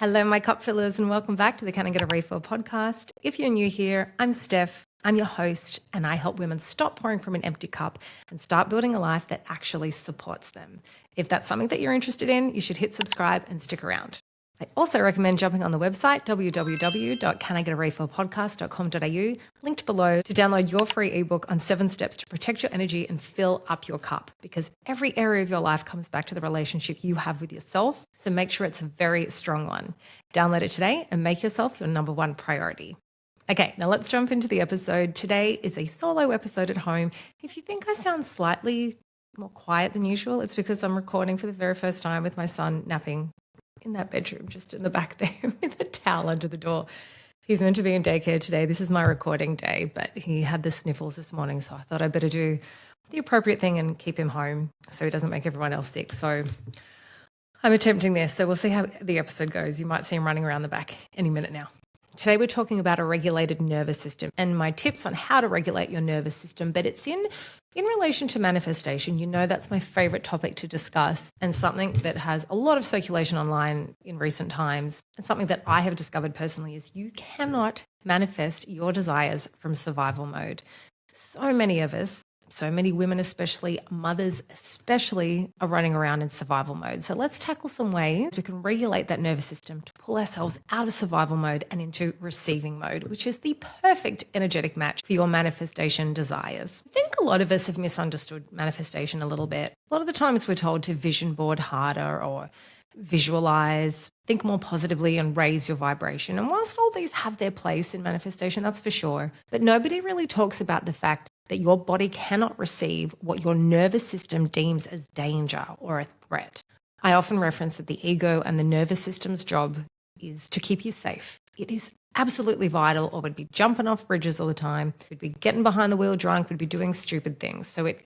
Hello, my cup fillers, and welcome back to the Can I Get a Refill podcast. If you're new here, I'm Steph. I'm your host, and I help women stop pouring from an empty cup and start building a life that actually supports them. If that's something that you're interested in, you should hit subscribe and stick around. I also recommend jumping on the website, www.canigetarefillpodcast.com.au, linked below, to download your free ebook on 7 steps to protect your energy and fill up your cup, because every area of your life comes back to the relationship you have with yourself, so make sure it's a very strong one. Download it today and make yourself your number one priority. Okay, now let's jump into the episode. Today is a solo episode at home. If you think I sound slightly more quiet than usual, it's because I'm recording for the very first time with my son napping in that bedroom just in the back there with a towel under the door. He's meant to be in daycare today. This is my recording day, but he had the sniffles this morning, so I thought I'd better do the appropriate thing and keep him home so he doesn't make everyone else sick. So I'm attempting this, so we'll see how the episode goes. You might see him running around the back any minute now. Today we're talking about a regulated nervous system and my tips on how to regulate your nervous system, but it's in relation to manifestation. You know that's my favorite topic to discuss, and something that has a lot of circulation online in recent times, and something that I have discovered personally is you cannot manifest your desires from survival mode. So many of us, so many women especially, mothers especially, are running around in survival mode. So let's tackle some ways we can regulate that nervous system to pull ourselves out of survival mode and into receiving mode, which is the perfect energetic match for your manifestation desires. I think a lot of us have misunderstood manifestation a little bit. A lot of the times we're told to vision board harder or visualize, think more positively, and raise your vibration. And whilst all these have their place in manifestation, that's for sure, but nobody really talks about the fact that your body cannot receive what your nervous system deems as danger or a threat. I often reference that the ego and the nervous system's job is to keep you safe. It is absolutely vital, or we'd be jumping off bridges all the time. We'd be getting behind the wheel drunk. We'd be doing stupid things. So it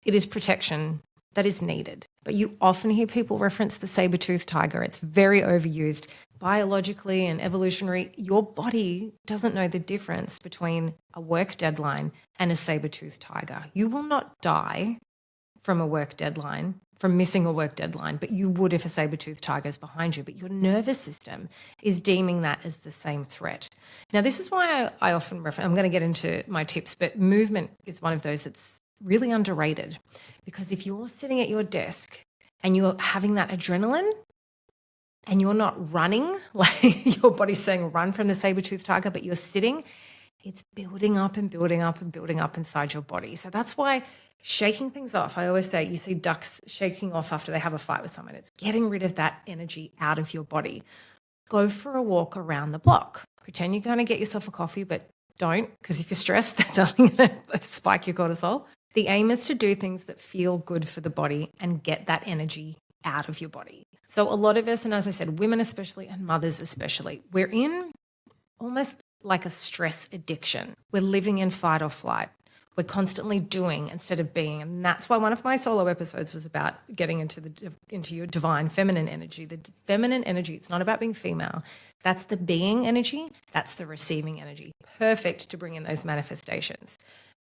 is protection that is needed. But you often hear people reference the saber-toothed tiger. It's very overused. Biologically and evolutionary, your body doesn't know the difference between a work deadline and a saber-toothed tiger. You will not die from a work deadline, from missing a work deadline, but you would if a saber-toothed tiger is behind you. But your nervous system is deeming that as the same threat. Now, this is why I often reference, I'm going to get into my tips, but movement is one of those that's really underrated, because if you're sitting at your desk and you're having that adrenaline and you're not running, like your body's saying run from the saber-toothed tiger, but you're sitting, it's building up and building up and building up inside your body. So that's why shaking things off, I always say, you see ducks shaking off after they have a fight with someone. It's getting rid of that energy out of your body. Go for a walk around the block. Pretend you're going to get yourself a coffee, but don't, because if you're stressed, that's only going to spike your cortisol. The aim is to do things that feel good for the body and get that energy out of your body. So a lot of us, and as I said, women especially and mothers especially, we're in almost like a stress addiction. We're living in fight or flight. We're constantly doing instead of being. And that's why one of my solo episodes was about getting into your divine feminine energy. The feminine energy, it's not about being female. That's the being energy. That's the receiving energy. Perfect to bring in those manifestations.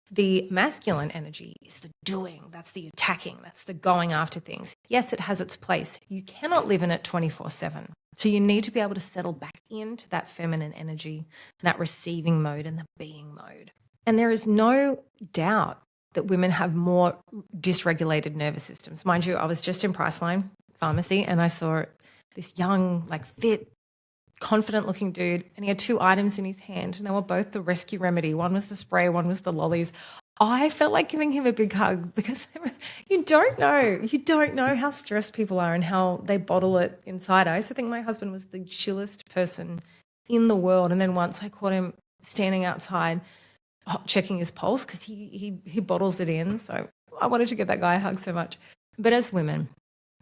The masculine energy is the doing, that's the attacking, that's the going after things. Yes, it has its place. You cannot live in it 24/7. So you need to be able to settle back into that feminine energy, that receiving mode and the being mode. And there is no doubt that women have more dysregulated nervous systems. Mind you, I was just in Priceline Pharmacy and I saw this young, fit, confident-looking dude, and he had 2 items in his hand, and they were both the rescue remedy. One was the spray, one was the lollies. I felt like giving him a big hug, because you don't know how stressed people are and how they bottle it inside. I used to think my husband was the chillest person in the world, and then once I caught him standing outside checking his pulse, because he bottles it in. So I wanted to give that guy a hug so much. But as women,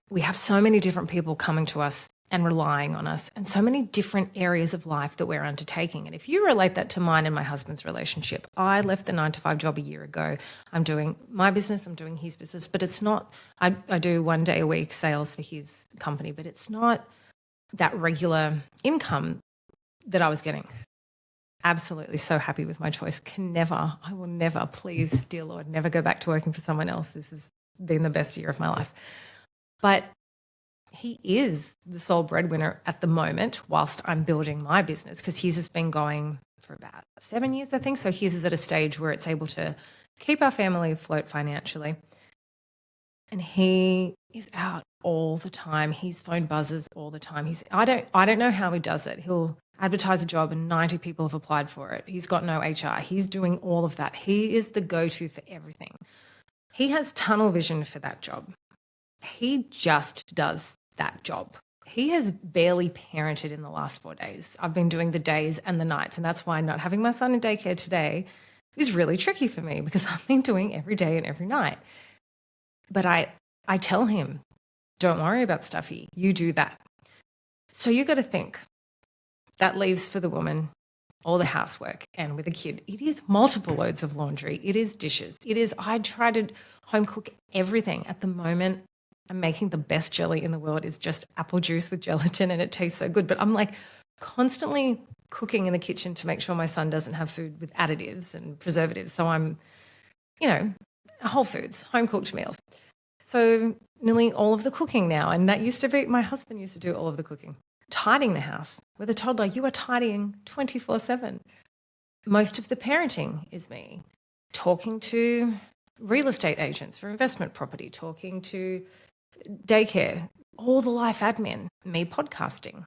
we have so many different people coming to us and relying on us, and so many different areas of life that we're undertaking. And if you relate that to mine and my husband's relationship, I left the 9-to-5 job a year ago. I'm doing my business, I'm doing his business, but it's not, I do 1 day a week sales for his company, but it's not that regular income that I was getting. Absolutely so happy with my choice. I will never, please, dear Lord, never go back to working for someone else. This has been the best year of my life. But he is the sole breadwinner at the moment whilst I'm building my business, because his has been going for about 7 years, I think. So his is at a stage where it's able to keep our family afloat financially. And he is out all the time. His phone buzzes all the time. I don't know how he does it. He'll advertise a job and 90 people have applied for it. He's got no HR. He's doing all of that. He is the go-to for everything. He has tunnel vision for that job. He just does that job. He has barely parented in the last 4 days. I've been doing the days and the nights, and that's why not having my son in daycare today is really tricky for me, because I've been doing every day and every night. But I tell him, don't worry about Stuffy, you do that. So you got to think, that leaves for the woman all the housework, and with a kid, it is multiple loads of laundry. It is dishes. I try to home cook everything. At the moment, I'm making the best jelly in the world. It's just apple juice with gelatin and it tastes so good. But I'm like constantly cooking in the kitchen to make sure my son doesn't have food with additives and preservatives. So I'm, whole foods, home cooked meals. So nearly all of the cooking now. And that used to be, my husband used to do all of the cooking. Tidying the house with a toddler, you are tidying 24/7. Most of the parenting is me talking to real estate agents for investment property, talking to daycare, all the life admin, me podcasting,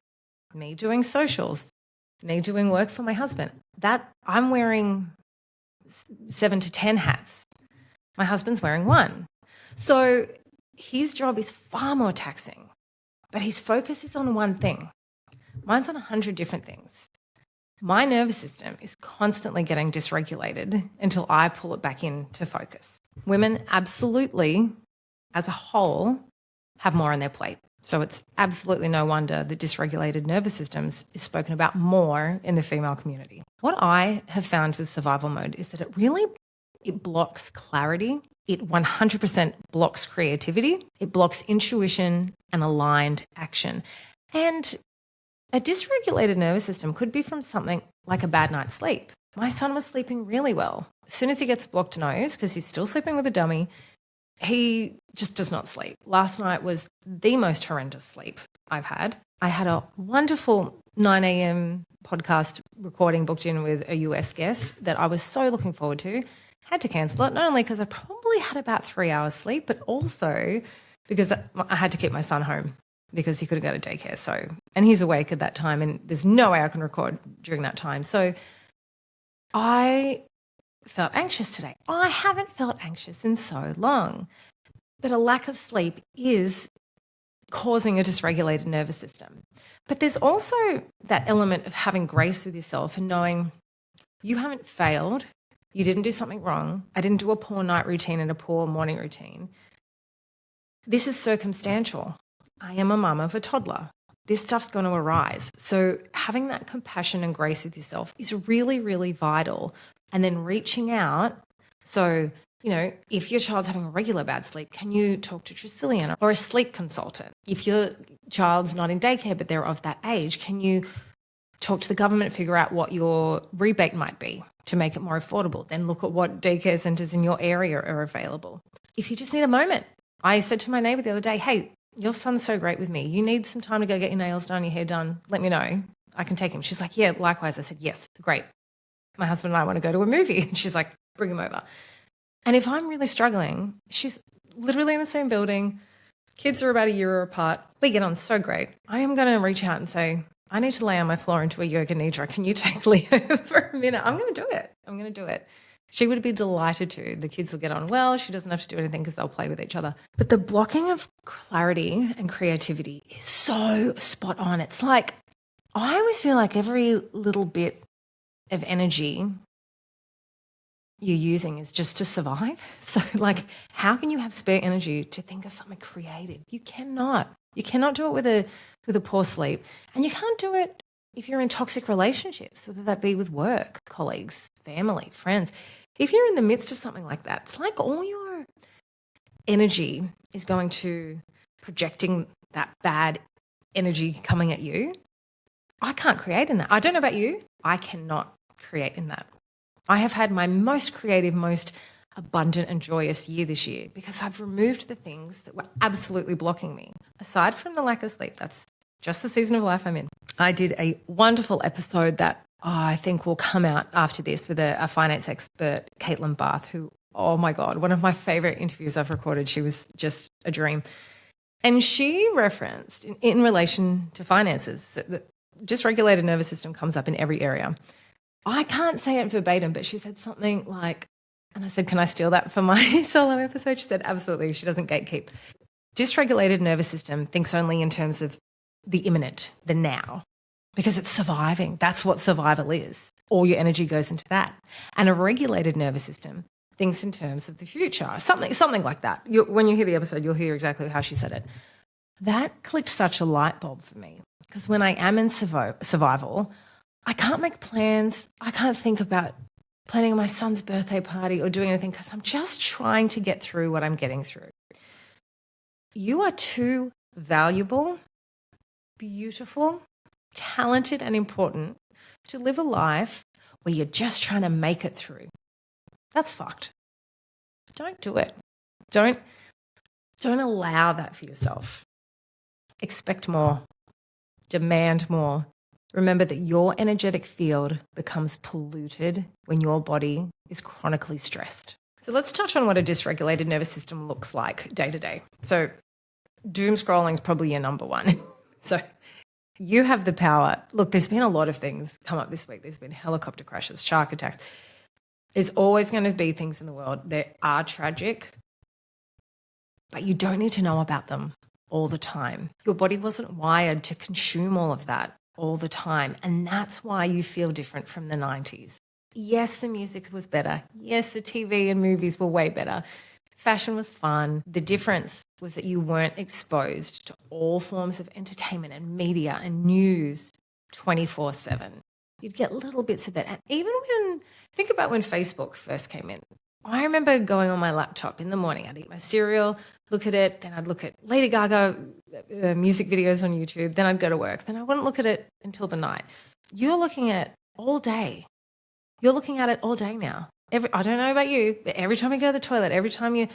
me doing socials, me doing work for my husband. That I'm wearing 7 to 10 hats. My husband's wearing one. So his job is far more taxing, but his focus is on one thing. Mine's on 100 different things. My nervous system is constantly getting dysregulated until I pull it back into focus. Women absolutely, as a whole, have more on their plate. So it's absolutely no wonder the dysregulated nervous systems is spoken about more in the female community. What I have found with survival mode is that it blocks clarity. It 100% blocks creativity. It blocks intuition and aligned action. And a dysregulated nervous system could be from something like a bad night's sleep. My son was sleeping really well. As soon as he gets a blocked nose, because he's still sleeping with a dummy, he just does not sleep. Last night was the most horrendous sleep I've had. I had a wonderful 9 a.m. podcast recording booked in with a US guest that I was so looking forward to. Had to cancel it, not only because I probably had about 3 hours sleep, but also because I had to keep my son home because he couldn't go to daycare. And he's awake at that time, and there's no way I can record during that time. So I felt anxious today. I haven't felt anxious in so long. But a lack of sleep is causing a dysregulated nervous system. But there's also that element of having grace with yourself and knowing you haven't failed. You didn't do something wrong. I didn't do a poor night routine and a poor morning routine. This is circumstantial. I am a mum of a toddler. This stuff's going to arise. So having that compassion and grace with yourself is really, really vital. And then reaching out. So, if your child's having a regular bad sleep, can you talk to Tricilian or a sleep consultant? If your child's not in daycare but they're of that age, can you talk to the government, figure out what your rebate might be to make it more affordable? Then look at what daycare centres in your area are available. If you just need a moment. I said to my neighbour the other day, hey, your son's so great with me. You need some time to go get your nails done, your hair done. Let me know. I can take him. She's like, yeah, likewise. I said, yes, great. My husband and I want to go to a movie. And she's like, bring him over. And if I'm really struggling, she's literally in the same building. Kids are about a year apart. We get on so great. I am going to reach out and say, I need to lay on my floor into a yoga nidra. Can you take Leo for a minute? I'm going to do it. She would be delighted to. The kids will get on well. She doesn't have to do anything because they'll play with each other. But the blocking of clarity and creativity is so spot on. It's like, I always feel like every little bit of energy you're using is just to survive. So how can you have spare energy to think of something creative? You cannot. You cannot do it with a poor sleep. And you can't do it if you're in toxic relationships, whether that be with work, colleagues, family, friends. If you're in the midst of something like that, it's like all your energy is going to projecting that bad energy coming at you. I can't create in that. I don't know about you. I cannot create in that. I have had my most creative, most abundant and joyous year this year because I've removed the things that were absolutely blocking me. Aside from the lack of sleep, that's just the season of life I'm in. I did a wonderful episode that I think will come out after this with a finance expert, Caitlin Barth, who, oh my God, one of my favorite interviews I've recorded. She was just a dream. And she referenced in relation to finances, so the dysregulated nervous system comes up in every area. I can't say it verbatim, but she said something like, and I said, can I steal that for my solo episode? She said, absolutely. She doesn't gatekeep. Dysregulated nervous system thinks only in terms of the imminent, the now, because it's surviving. That's what survival is. All your energy goes into that. And a regulated nervous system thinks in terms of the future, something like that. When you hear the episode, you'll hear exactly how she said it. That clicked such a light bulb for me because when I am in survival, I can't make plans. I can't think about planning my son's birthday party or doing anything because I'm just trying to get through what I'm getting through. You are too valuable, beautiful, talented, and important to live a life where you're just trying to make it through. That's fucked. Don't do it. Don't allow that for yourself. Expect more. Demand more. Remember that your energetic field becomes polluted when your body is chronically stressed. So let's touch on what a dysregulated nervous system looks like day to day. So doom scrolling is probably your number one. So you have the power. Look, there's been a lot of things come up this week. There's been helicopter crashes, shark attacks. There's always going to be things in the world that are tragic, but you don't need to know about them all the time. Your body wasn't wired to consume all of that all the time, and that's why you feel different from the 90s. Yes, the music was better. Yes, the TV and movies were way better. Fashion was fun. The difference was that you weren't exposed to all forms of entertainment and media and news 24/7. You'd get little bits of it. And even think about when Facebook first came in. I remember going on my laptop in the morning. I'd eat my cereal, look at it, then I'd look at Lady Gaga music videos on YouTube, then I'd go to work. Then I wouldn't look at it until the night. You're looking at it all day. You're looking at it all day now. I don't know about you, but every time you go to the toilet, every time you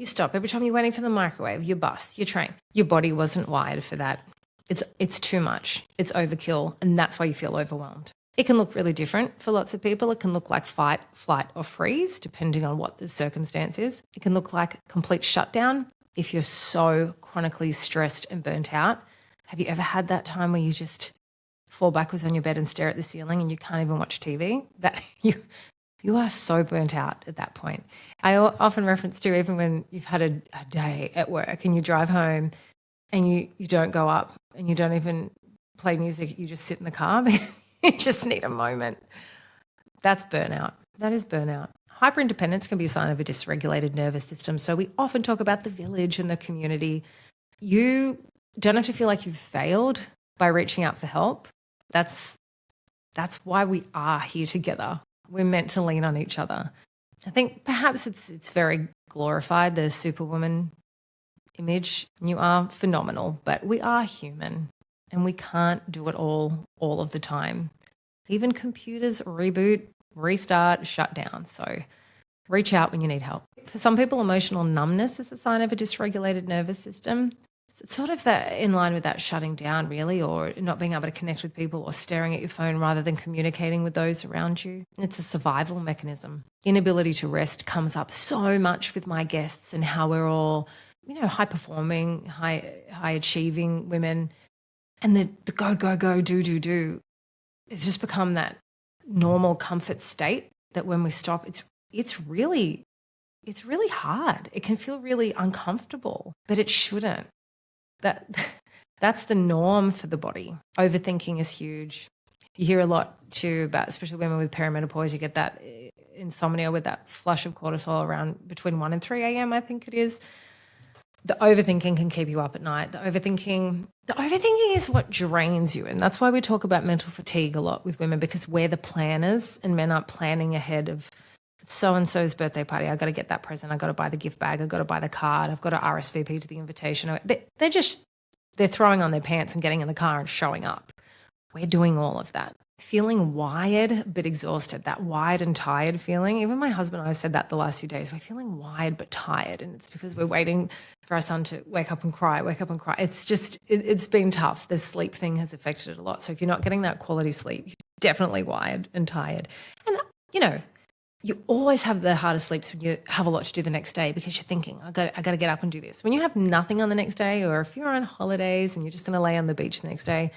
stop, every time you're waiting for the microwave, your bus, your train, your body wasn't wired for that. It's too much. It's overkill, and that's why you feel overwhelmed. It can look really different for lots of people. It can look like fight, flight, or freeze, depending on what the circumstance is. It can look like complete shutdown if you're so chronically stressed and burnt out. Have you ever had that time where you just fall backwards on your bed and stare at the ceiling and you can't even watch TV? That you are so burnt out at that point. I often reference to even when you've had a day at work and you drive home and you don't go up and you don't even play music, you just sit in the car because you just need a moment. That's burnout. That is burnout. Hyperindependence can be a sign of a dysregulated nervous system. So we often talk about the village and the community. You don't have to feel like you've failed by reaching out for help. That's why we are here together. We're meant to lean on each other. I think perhaps it's very glorified, the superwoman image. You are phenomenal, but we are human and we can't do it all of the time. Even computers reboot, restart, shut down. So reach out when you need help. For some people, emotional numbness is a sign of a dysregulated nervous system. It's sort of that in line with that shutting down, really, or not being able to connect with people or staring at your phone rather than communicating with those around you. It's a survival mechanism. Inability to rest comes up so much with my guests and how we're all, high-performing, high-achieving women. And the go, go, go, do, it's just become that normal comfort state that when we stop, it's really hard. It can feel really uncomfortable, but it shouldn't. That's the norm for the body. Overthinking is huge. You hear a lot too about, especially women with perimenopause, you get that insomnia with that flush of cortisol around between 1 and 3 a.m., I think it is. The overthinking can keep you up at night. The overthinking is what drains you. And that's why we talk about mental fatigue a lot with women, because we're the planners and men aren't planning ahead of so-and-so's birthday party. I've got to get that present. I've got to buy the gift bag. I've got to buy the card. I've got to RSVP to the invitation. They're throwing on their pants and getting in the car and showing up. We're doing all of that. feeling wired but exhausted, that wired and tired feeling. Even my husband and I said that the last few days. We're feeling wired but tired, and it's because we're waiting for our son to wake up and cry. It's just, it's been tough. The sleep thing has affected it a lot. So if you're not getting that quality sleep, you're definitely wired and tired. And, you always have the hardest sleeps when you have a lot to do the next day because you're thinking, I got to get up and do this. When you have nothing on the next day, or if you're on holidays and you're just going to lay on the beach the next day,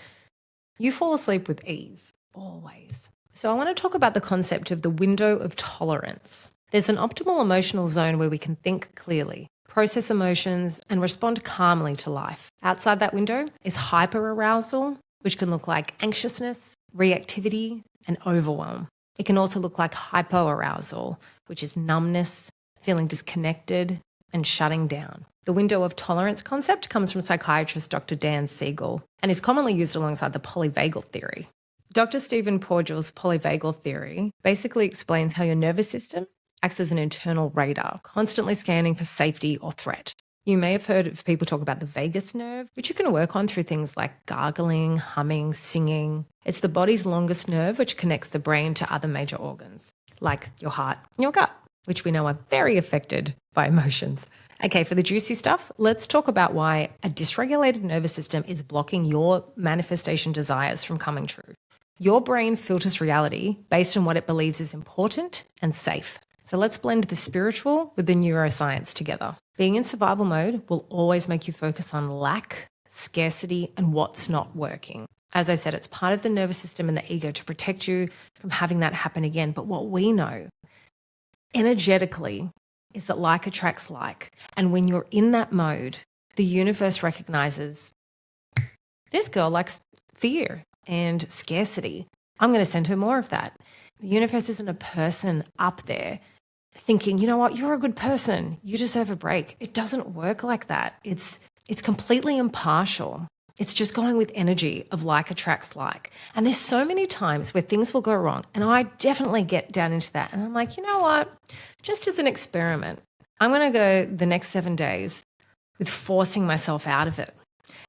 you fall asleep with ease, always. So I want to talk about the concept of the window of tolerance. There's an optimal emotional zone where we can think clearly, process emotions, and respond calmly to life. Outside that window is hyperarousal, which can look like anxiousness, reactivity, and overwhelm. It can also look like hypoarousal, which is numbness, feeling disconnected, and shutting down. The window of tolerance concept comes from psychiatrist Dr. Dan Siegel and is commonly used alongside the polyvagal theory. Dr. Stephen Porges' polyvagal theory basically explains how your nervous system acts as an internal radar, constantly scanning for safety or threat. You may have heard of people talk about the vagus nerve, which you can work on through things like gargling, humming, singing. It's the body's longest nerve, which connects the brain to other major organs, like your heart and your gut, which we know are very affected by emotions. Okay, for the juicy stuff, let's talk about why a dysregulated nervous system is blocking your manifestation desires from coming true. Your brain filters reality based on what it believes is important and safe. So let's blend the spiritual with the neuroscience together. Being in survival mode will always make you focus on lack, scarcity, and what's not working. As I said, it's part of the nervous system and the ego to protect you from having that happen again. But what we know energetically is that like attracts like. And when you're in that mode, the universe recognizes this girl likes fear and scarcity. I'm going to send her more of that. The universe isn't a person up there thinking, you know what, you're a good person, you deserve a break. It doesn't work like that. It's completely impartial. It's just going with energy of like attracts like. And there's so many times where things will go wrong. And I definitely get down into that. And I'm like, you know what, just as an experiment, I'm going to go the next 7 days with forcing myself out of it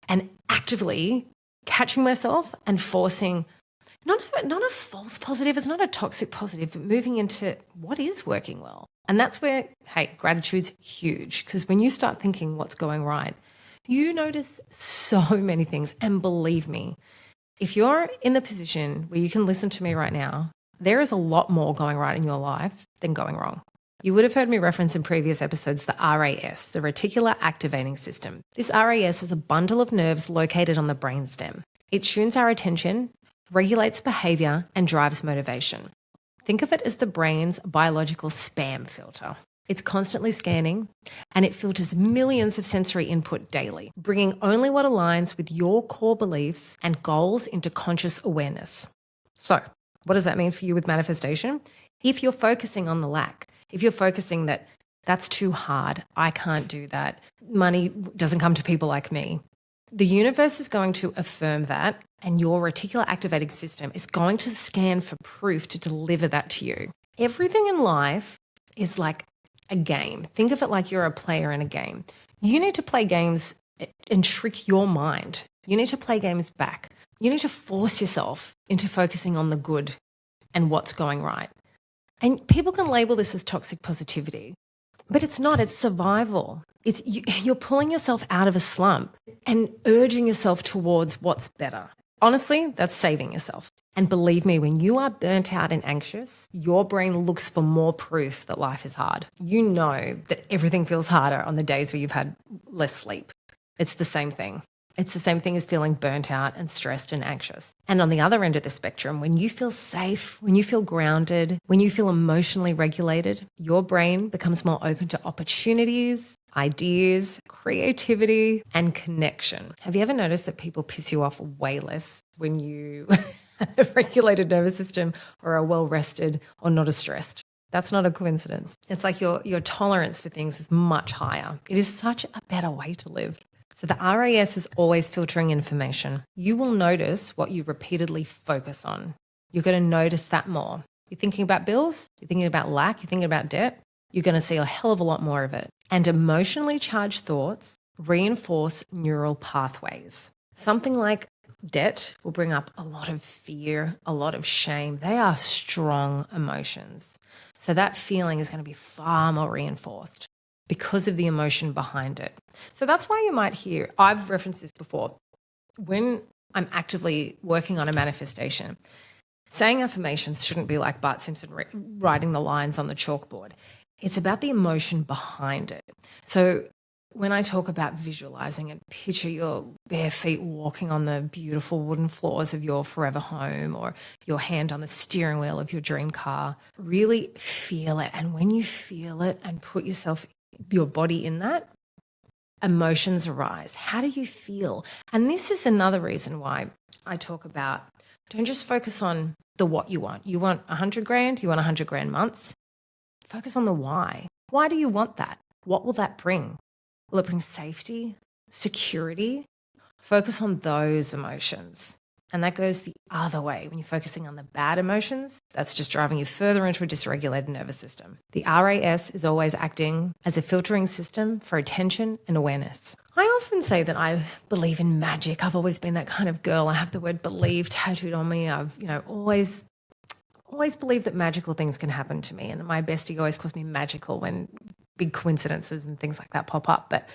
and actively catching myself and forcing not a false positive, it's not a toxic positive, but moving into what is working well. And that's where, hey, gratitude's huge, because when you start thinking what's going right, you notice so many things. And believe me, if you're in the position where you can listen to me right now, there is a lot more going right in your life than going wrong. You would have heard me reference in previous episodes the RAS, the reticular activating system. This RAS is a bundle of nerves located on the brainstem. It tunes our attention, regulates behavior, and drives motivation. Think of it as the brain's biological spam filter. It's constantly scanning, and it filters millions of sensory input daily, bringing only what aligns with your core beliefs and goals into conscious awareness. So, what does that mean for you with manifestation? If you're focusing on the lack, if you're focusing that that's too hard, I can't do that, money doesn't come to people like me, the universe is going to affirm that, and your reticular activating system is going to scan for proof to deliver that to you. Everything in life is like a game. Think of it like you're a player in a game. You need to play games and trick your mind. You need to play games back. You need to force yourself into focusing on the good and what's going right. And people can label this as toxic positivity, but it's not. It's survival. You're pulling yourself out of a slump and urging yourself towards what's better. Honestly, that's saving yourself. And believe me, when you are burnt out and anxious, your brain looks for more proof that life is hard. You know that everything feels harder on the days where you've had less sleep. It's the same thing. It's the same thing as feeling burnt out and stressed and anxious. And on the other end of the spectrum, when you feel safe, when you feel grounded, when you feel emotionally regulated, your brain becomes more open to opportunities, ideas, creativity, and connection. Have you ever noticed that people piss you off way less when you have a regulated nervous system or are well rested or not as stressed? That's not a coincidence. It's like your tolerance for things is much higher. It is such a better way to live. So the RAS is always filtering information. You will notice what you repeatedly focus on. You're going to notice that more. You're thinking about bills, you're thinking about lack, you're thinking about debt, you're going to see a hell of a lot more of it. And emotionally charged thoughts reinforce neural pathways. Something like Debt will bring up a lot of fear, a lot of shame. They are strong emotions. So that feeling is going to be far more reinforced because of the emotion behind it. So that's why you might hear, I've referenced this before, when I'm actively working on a manifestation, saying affirmations shouldn't be like Bart Simpson writing the lines on the chalkboard. It's about the emotion behind it. So when I talk about visualizing and picture your bare feet walking on the beautiful wooden floors of your forever home, or your hand on the steering wheel of your dream car, really feel it. And when you feel it and put your body in that, emotions arise. How do you feel? And this is another reason why I talk about, don't just focus on the what you want. You want 100 grand, you want 100 grand months. Focus on the why. Why do you want that? What will that bring? Will it bring safety, security? Focus on those emotions. And that goes the other way. When you're focusing on the bad emotions, that's just driving you further into a dysregulated nervous system. The RAS is always acting as a filtering system for attention and awareness. I often say that I believe in magic. I've always been that kind of girl. I have the word believe tattooed on me. I've, always believed that magical things can happen to me. And my bestie always calls me magical when big coincidences and things like that pop up. But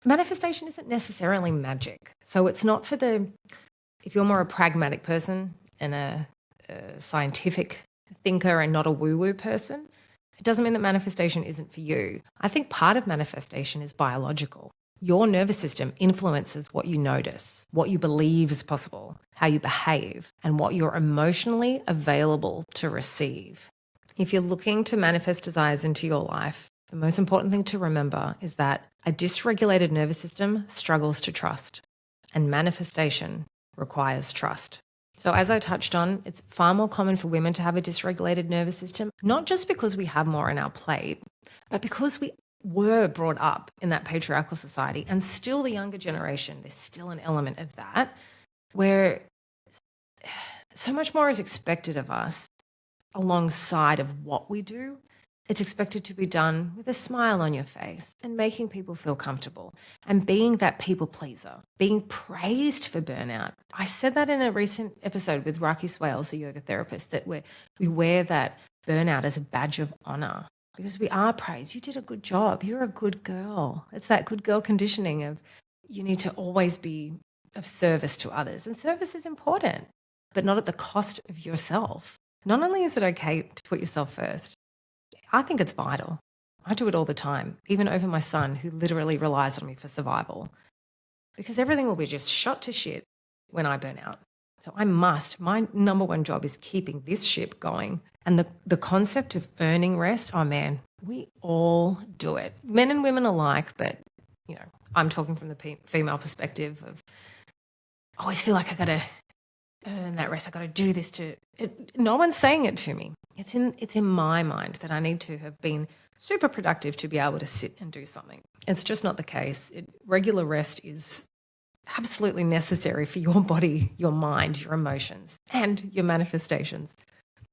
manifestation isn't necessarily magic. So it's not if you're more a pragmatic person and a scientific thinker and not a woo-woo person, it doesn't mean that manifestation isn't for you. I think part of manifestation is biological. Your nervous system influences what you notice, what you believe is possible, how you behave, and what you're emotionally available to receive. If you're looking to manifest desires into your life, the most important thing to remember is that a dysregulated nervous system struggles to trust, and manifestation requires trust. So as I touched on, it's far more common for women to have a dysregulated nervous system, not just because we have more on our plate, but because we were brought up in that patriarchal society, and still the younger generation, there's still an element of that where so much more is expected of us alongside of what we do. It's expected to be done with a smile on your face and making people feel comfortable and being that people pleaser, being praised for burnout. I said that in a recent episode with Rocky Swales, the yoga therapist, that we wear that burnout as a badge of honor because we are praised. You did a good job. You're a good girl. It's that good girl conditioning of you need to always be of service to others. And service is important, but not at the cost of yourself. Not only is it okay to put yourself first, I think it's vital. I do it all the time, even over my son, who literally relies on me for survival, because everything will be just shot to shit when I burn out. So my number one job is keeping this ship going. And the concept of earning rest, oh man, we all do it. Men and women alike, but, I'm talking from the female perspective of, I always feel like I got to earn that rest. I got to do this no one's saying it to me. It's in my mind that I need to have been super productive to be able to sit and do something. It's just not the case. Regular rest is absolutely necessary for your body, your mind, your emotions, and your manifestations.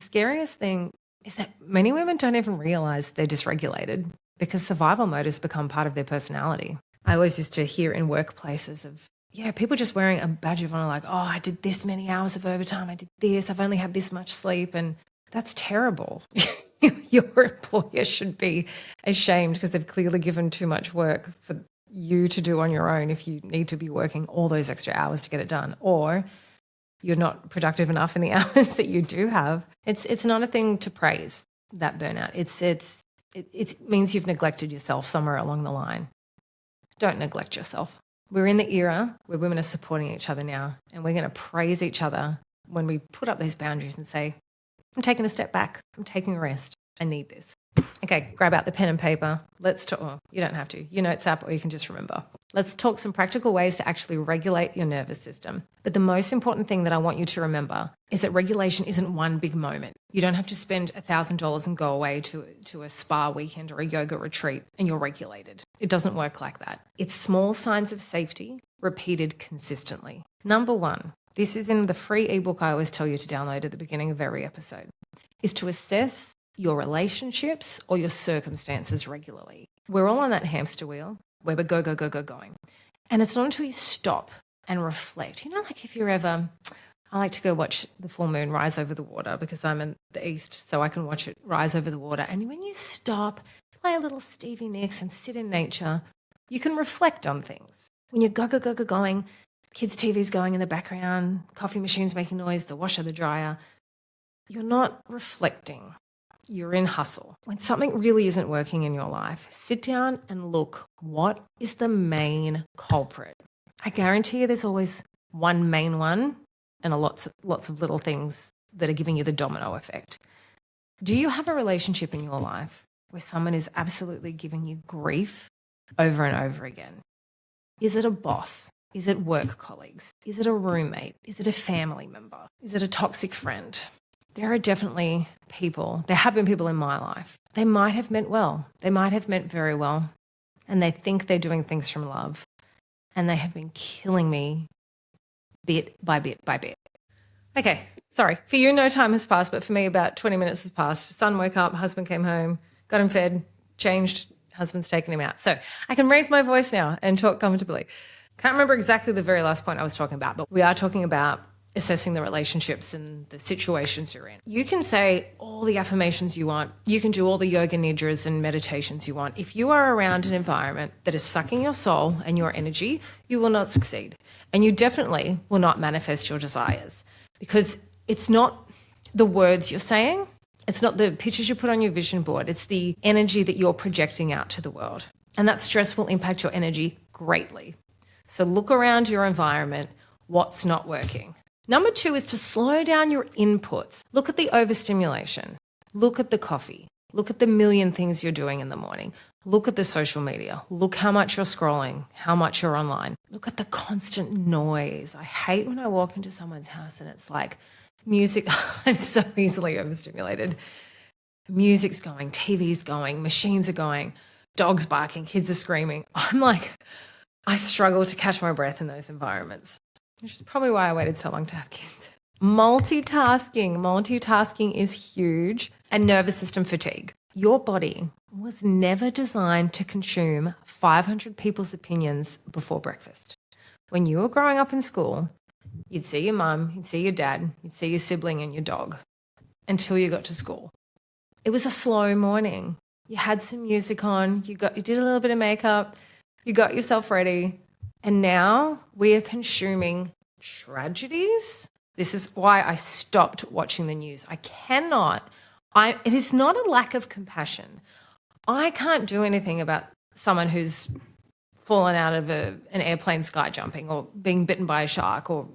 The scariest thing is that many women don't even realize they're dysregulated because survival mode has become part of their personality. I always used to hear in workplaces of, people just wearing a badge of honor, like, oh, I did this many hours of overtime. I did this. I've only had this much sleep. And that's terrible. Your employer should be ashamed because they've clearly given too much work for you to do on your own if you need to be working all those extra hours to get it done, or you're not productive enough in the hours that you do have. It's not a thing to praise, that burnout. It means you've neglected yourself somewhere along the line. Don't neglect yourself. We're in the era where women are supporting each other now, and we're going to praise each other when we put up those boundaries and say, I'm taking a step back. I'm taking a rest. I need this. Okay, grab out the pen and paper. Let's talk. Oh, you don't have to. Your notes app, or you can just remember. Let's talk some practical ways to actually regulate your nervous system. But the most important thing that I want you to remember is that regulation isn't one big moment. You don't have to spend $1,000 and go away to a spa weekend or a yoga retreat and you're regulated. It doesn't work like that. It's small signs of safety repeated consistently. Number one, this is in the free ebook I always tell you to download at the beginning of every episode, is to assess your relationships or your circumstances regularly. We're all on that hamster wheel where we're going. And it's not until you stop and reflect. Like if you're ever, I like to go watch the full moon rise over the water because I'm in the east, so I can watch it rise over the water. And when you stop, play a little Stevie Nicks and sit in nature, you can reflect on things. When you're going, kids' TV's going in the background, coffee machine's making noise, the washer, the dryer, you're not reflecting. You're in hustle. When something really isn't working in your life, sit down and look, what is the main culprit? I guarantee you there's always one main one and lots of little things that are giving you the domino effect. Do you have a relationship in your life where someone is absolutely giving you grief over and over again? Is it a boss? Is it work colleagues? Is it a roommate? Is it a family member? Is it a toxic friend? There are definitely people, there have been people in my life. They might have meant well. They might have meant very well. And they think they're doing things from love. And they have been killing me bit by bit by bit. Okay, sorry. For you, no time has passed, but for me, about 20 minutes has passed. Son woke up, husband came home, got him fed, changed, husband's taken him out. So I can raise my voice now and talk comfortably. Can't remember exactly the very last point I was talking about, but we are talking about assessing the relationships and the situations you're in. You can say all the affirmations you want. You can do all the yoga nidras and meditations you want. If you are around an environment that is sucking your soul and your energy, you will not succeed. And you definitely will not manifest your desires because it's not the words you're saying. It's not the pictures you put on your vision board. It's the energy that you're projecting out to the world. And that stress will impact your energy greatly. So look around your environment. What's not working? Number 2 is to slow down your inputs. Look at the overstimulation. Look at the coffee. Look at the million things you're doing in the morning. Look at the social media. Look how much you're scrolling, how much you're online. Look at the constant noise. I hate when I walk into someone's house and it's like music. I'm so easily overstimulated. Music's going, TV's going, machines are going, dogs barking, kids are screaming. I'm like, I struggle to catch my breath in those environments. Which is probably why I waited so long to have kids. Multitasking is huge. And nervous system fatigue. Your body was never designed to consume 500 people's opinions before breakfast. When you were growing up in school, you'd see your mum, you'd see your dad, you'd see your sibling and your dog until you got to school. It was a slow morning. You had some music on, you did a little bit of makeup, you got yourself ready. And now we are consuming tragedies. This is why I stopped watching the news. It is not a lack of compassion. I can't do anything about someone who's fallen out of an airplane sky jumping or being bitten by a shark or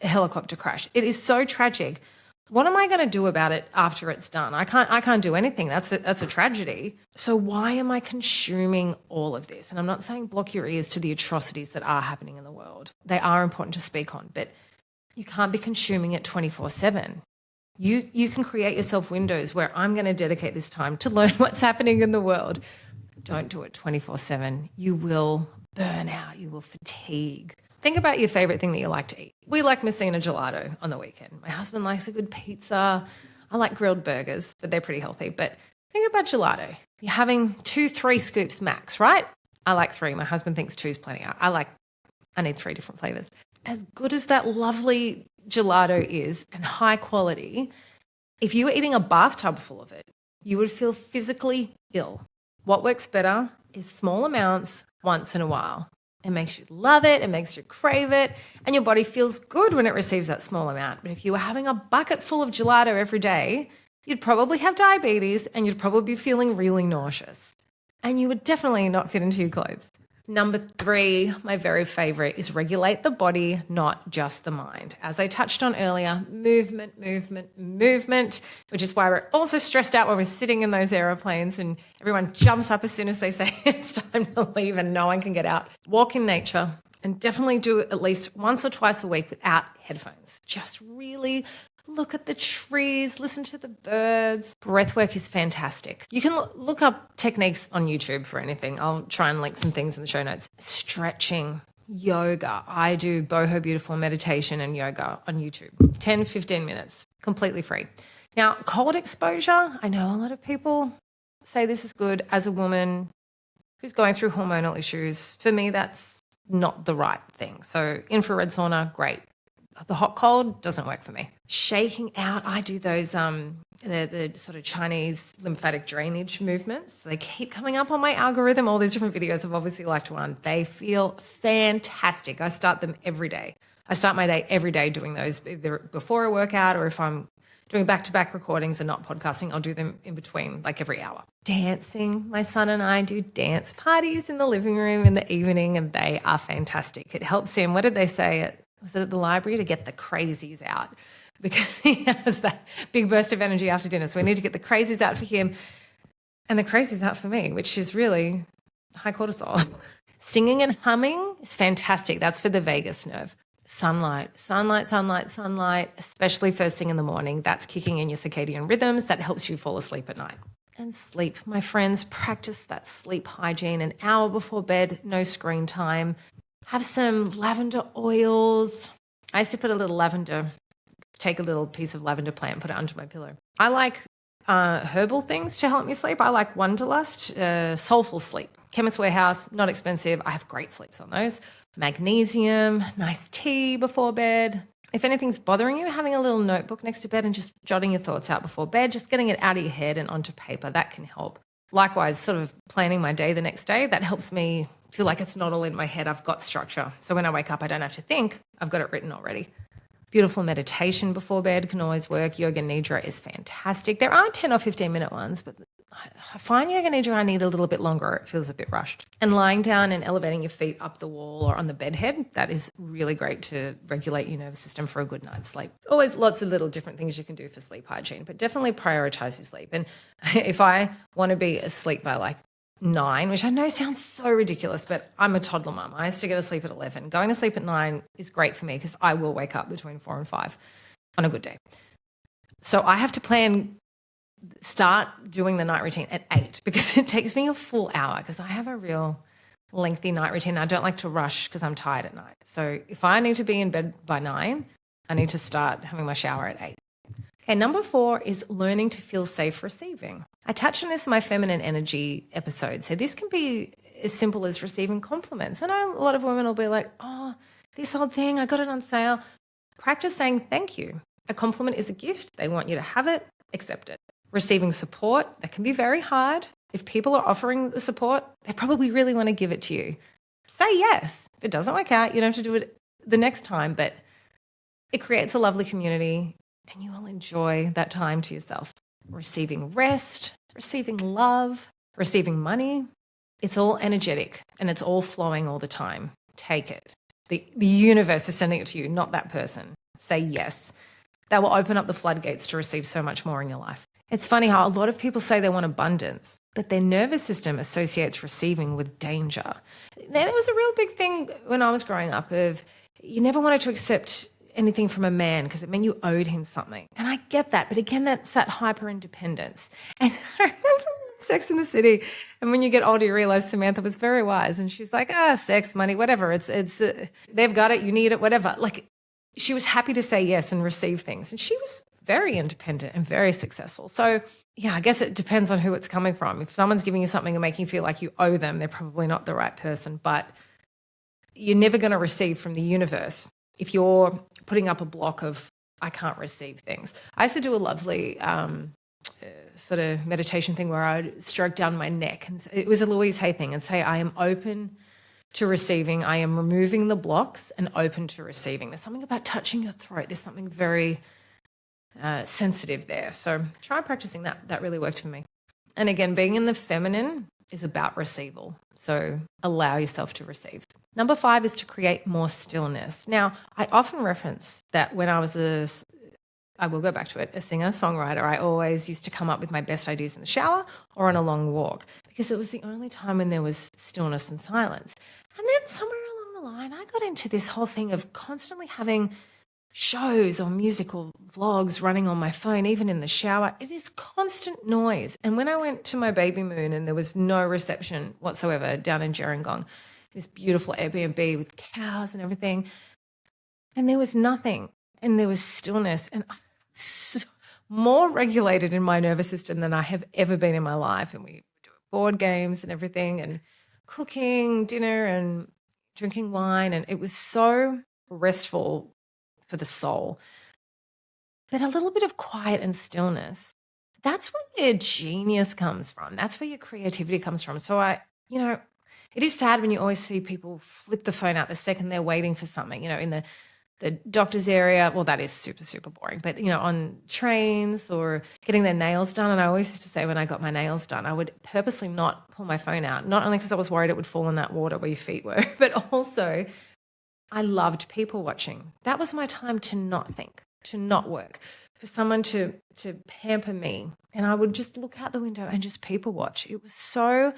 a helicopter crash. It is so tragic. What am I going to do about it after it's done? I can't do anything. That's a tragedy. So why am I consuming all of this? And I'm not saying block your ears to the atrocities that are happening in the world. They are important to speak on, but you can't be consuming it 24/7. You can create yourself windows where I'm going to dedicate this time to learn what's happening in the world. Don't do it 24/7. You will burn out. You will fatigue. Think about your favorite thing that you like to eat. We like Messina gelato on the weekend. My husband likes a good pizza. I like grilled burgers, but they're pretty healthy. But think about gelato. You're having 2-3 scoops max, right? I like 3. My husband thinks 2 is plenty. I need 3 different flavors. As good as that lovely gelato is and high quality, if you were eating a bathtub full of it, you would feel physically ill. What works better is small amounts once in a while. It makes you love it, it makes you crave it, and your body feels good when it receives that small amount. But if you were having a bucket full of gelato every day, you'd probably have diabetes and you'd probably be feeling really nauseous. And you would definitely not fit into your clothes. Number 3, my very favorite, is regulate the body, not just the mind. As I touched on earlier, movement, which is why we're also stressed out when we're sitting in those aeroplanes and everyone jumps up as soon as they say it's time to leave and no one can get out. Walk in nature and definitely do it at least once or twice a week without headphones. Just really look at the trees, listen to the birds. Breathwork is fantastic. You can look up techniques on YouTube for anything. I'll try and link some things in the show notes. Stretching, yoga. I do boho beautiful meditation and yoga on YouTube. 10-15 minutes, completely free. Now, cold exposure. I know a lot of people say this is good as a woman who's going through hormonal issues. For me, that's not the right thing. So infrared sauna, great. The hot cold doesn't work for me. Shaking out, I do those the sort of Chinese lymphatic drainage movements. They keep coming up on my algorithm. All these different videos, I've obviously liked one. They feel fantastic. I start them every day. I start my day every day doing those, either before a workout or if I'm doing back-to-back recordings and not podcasting, I'll do them in between, like every hour. Dancing. My son and I do dance parties in the living room in the evening, and they are fantastic. It helps him. What did they say? Was it at the library? To get the crazies out, because he has that big burst of energy after dinner. So we need to get the crazies out for him and the crazies out for me, which is really high cortisol. Singing and humming is fantastic. That's for the vagus nerve. Sunlight, especially first thing in the morning. That's kicking in your circadian rhythms. That helps you fall asleep at night. And sleep. My friends, practice that sleep hygiene an hour before bed, no screen time. Have some lavender oils. I used to put a little lavender, take a little piece of lavender plant, put it under my pillow. I like herbal things to help me sleep. I like Wonderlust, Soulful Sleep. Chemist Warehouse, not expensive. I have great sleeps on those. Magnesium, nice tea before bed. If anything's bothering you, having a little notebook next to bed and just jotting your thoughts out before bed, just getting it out of your head and onto paper, that can help. Likewise, sort of planning my day the next day, that helps me feel like it's not all in my head. I've got structure. So when I wake up, I don't have to think. I've got it written already. Beautiful meditation before bed can always work. Yoga Nidra is fantastic. There are 10 or 15-minute ones, but I find Yoga Nidra I need a little bit longer. It feels a bit rushed. And lying down and elevating your feet up the wall or on the bed head, that is really great to regulate your nervous system for a good night's sleep. Always lots of little different things you can do for sleep hygiene, but definitely prioritize your sleep. And if I want to be asleep by like 9, which I know sounds so ridiculous, but I'm a toddler mum. I used to get to sleep at 11. Going to sleep at 9 is great for me because I will wake up between 4 and 5 on a good day. So I have to start doing the night routine at 8 because it takes me a full hour because I have a real lengthy night routine. I don't like to rush because I'm tired at night. So if I need to be in bed by 9, I need to start having my shower at 8. Okay, number 4 is learning to feel safe receiving. I touched on this in my feminine energy episode. So this can be as simple as receiving compliments. I know a lot of women will be like, oh, this old thing, I got it on sale. Practice saying thank you. A compliment is a gift. They want you to have it, accept it. Receiving support, that can be very hard. If people are offering the support, they probably really want to give it to you. Say yes. If it doesn't work out, you don't have to do it the next time, but it creates a lovely community and you will enjoy that time to yourself. Receiving rest, receiving love, receiving money. It's all energetic and it's all flowing all the time. Take it. The universe is sending it to you, not that person. Say yes. That will open up the floodgates to receive so much more in your life. It's funny how a lot of people say they want abundance, but their nervous system associates receiving with danger. Then it was a real big thing when I was growing up of you never wanted to accept anything from a man because it meant you owed him something. And I get that. But again, that's that hyper independence. And I remember Sex in the City. And when you get older, you realize Samantha was very wise. And she's like, sex, money, whatever. It's they've got it. You need it, whatever. Like she was happy to say yes and receive things. And she was very independent and very successful. So yeah, I guess it depends on who it's coming from. If someone's giving you something and making you feel like you owe them, they're probably not the right person. But you're never going to receive from the universe if you're putting up a block of, I can't receive things. I used to do a lovely sort of meditation thing where I'd stroke down my neck. And it was a Louise Hay thing and say, I am open to receiving. I am removing the blocks and open to receiving. There's something about touching your throat. There's something very sensitive there. So try practicing that. That really worked for me. And again, being in the feminine is about receival. So allow yourself to receive. Number 5 is to create more stillness. Now, I often reference that when I was I will go back to it, a singer, songwriter, I always used to come up with my best ideas in the shower or on a long walk because it was the only time when there was stillness and silence. And then somewhere along the line, I got into this whole thing of constantly having shows or music or vlogs running on my phone, even in the shower. It is constant noise. And when I went to my baby moon and there was no reception whatsoever down in Gerringong, this beautiful Airbnb with cows and everything, and there was nothing and there was stillness, and I was so more regulated in my nervous system than I have ever been in my life. And we do board games and everything and cooking dinner and drinking wine, and it was so restful for the soul. But a little bit of quiet and stillness, that's where your genius comes from. That's where your creativity comes from. So it is sad when you always see people flip the phone out the second they're waiting for something, in the doctor's area. Well, that is super, super boring. But, on trains or getting their nails done. And I always used to say when I got my nails done, I would purposely not pull my phone out, not only because I was worried it would fall in that water where your feet were, but also I loved people watching. That was my time to not think, to not work, for someone to pamper me. And I would just look out the window and just people watch. It was so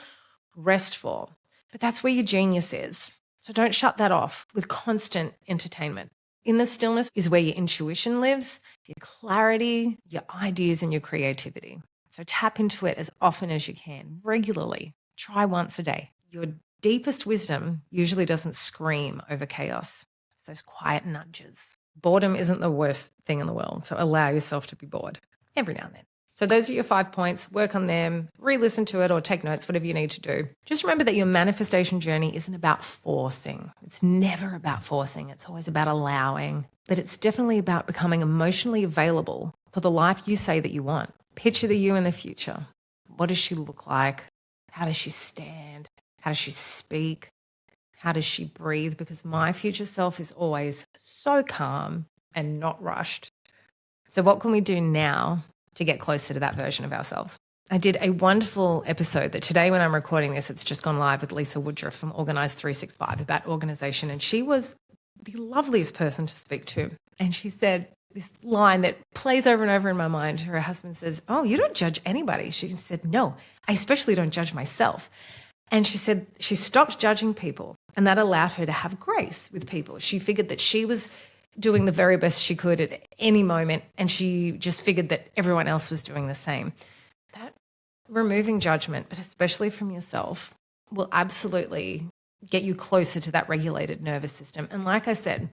restful. But that's where your genius is. So don't shut that off with constant entertainment. In the stillness is where your intuition lives, your clarity, your ideas, and your creativity. So tap into it as often as you can, regularly. Try once a day. Your deepest wisdom usually doesn't scream over chaos. It's those quiet nudges. Boredom isn't the worst thing in the world, so allow yourself to be bored every now and then. So those are your 5 points. Work on them, re-listen to it or take notes, whatever you need to do. Just remember that your manifestation journey isn't about forcing. It's never about forcing. It's always about allowing. But it's definitely about becoming emotionally available for the life you say that you want. Picture the you in the future. What does she look like? How does she stand? How does she speak? How does she breathe? Because my future self is always so calm and not rushed. So what can we do now to get closer to that version of ourselves? I did a wonderful episode that today when I'm recording this, it's just gone live with Lisa Woodruff from Organize 365 about organization. And she was the loveliest person to speak to. And she said this line that plays over and over in my mind. Her husband says, "Oh, you don't judge anybody." She said, "No, I especially don't judge myself." And she said she stopped judging people, and that allowed her to have grace with people. She figured that she was doing the very best she could at any moment, and she just figured that everyone else was doing the same. That removing judgment, but especially from yourself, will absolutely get you closer to that regulated nervous system. And like I said,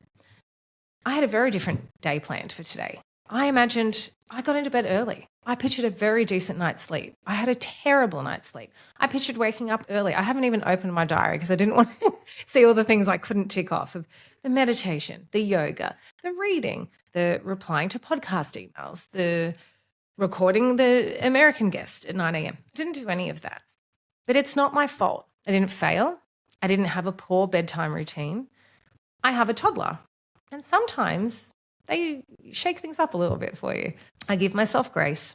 I had a very different day planned for today. I got into bed early. I pictured a very decent night's sleep. I had a terrible night's sleep. I pictured waking up early. I haven't even opened my diary because I didn't want to see all the things I couldn't tick off of the meditation, the yoga, the reading, the replying to podcast emails, the recording the American Guest at 9 a.m. I didn't do any of that. But it's not my fault. I didn't fail. I didn't have a poor bedtime routine. I have a toddler. And sometimes they shake things up a little bit for you. I give myself grace,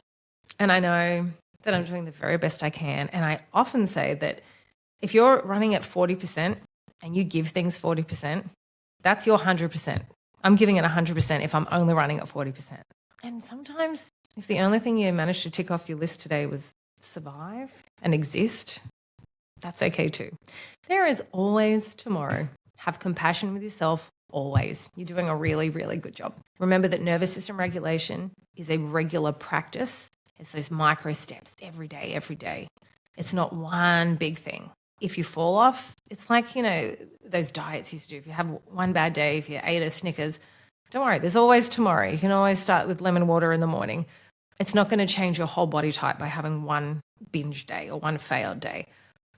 and I know that I'm doing the very best I can. And I often say that if you're running at 40% and you give things 40%, that's your 100%. I'm giving it 100% if I'm only running at 40%. And sometimes if the only thing you managed to tick off your list today was survive and exist, that's okay too. There is always tomorrow. Have compassion with yourself. Always. You're doing a really, really good job. Remember that nervous system regulation is a regular practice. It's those micro steps every day, every day. It's not one big thing. If you fall off, it's like, those diets you used to do. If you have one bad day, if you ate a Snickers, don't worry, there's always tomorrow. You can always start with lemon water in the morning. It's not going to change your whole body type by having one binge day or one failed day.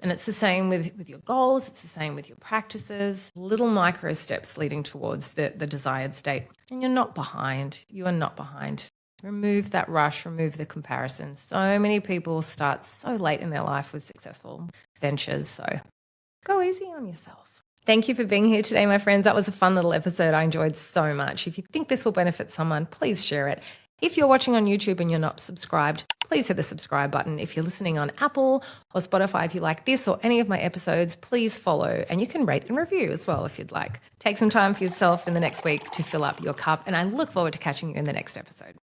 And it's the same with your goals. It's the same with your practices, little micro steps leading towards the desired state. And you're not behind. You are not behind. Remove that rush, remove the comparison. So many people start so late in their life with successful ventures. So go easy on yourself. Thank you for being here today, my friends. That was a fun little episode. I enjoyed so much. If you think this will benefit someone, please share it. If you're watching on YouTube and you're not subscribed, please hit the subscribe button. If you're listening on Apple or Spotify, if you like this or any of my episodes, please follow, and you can rate and review as well if you'd like. Take some time for yourself in the next week to fill up your cup, and I look forward to catching you in the next episode.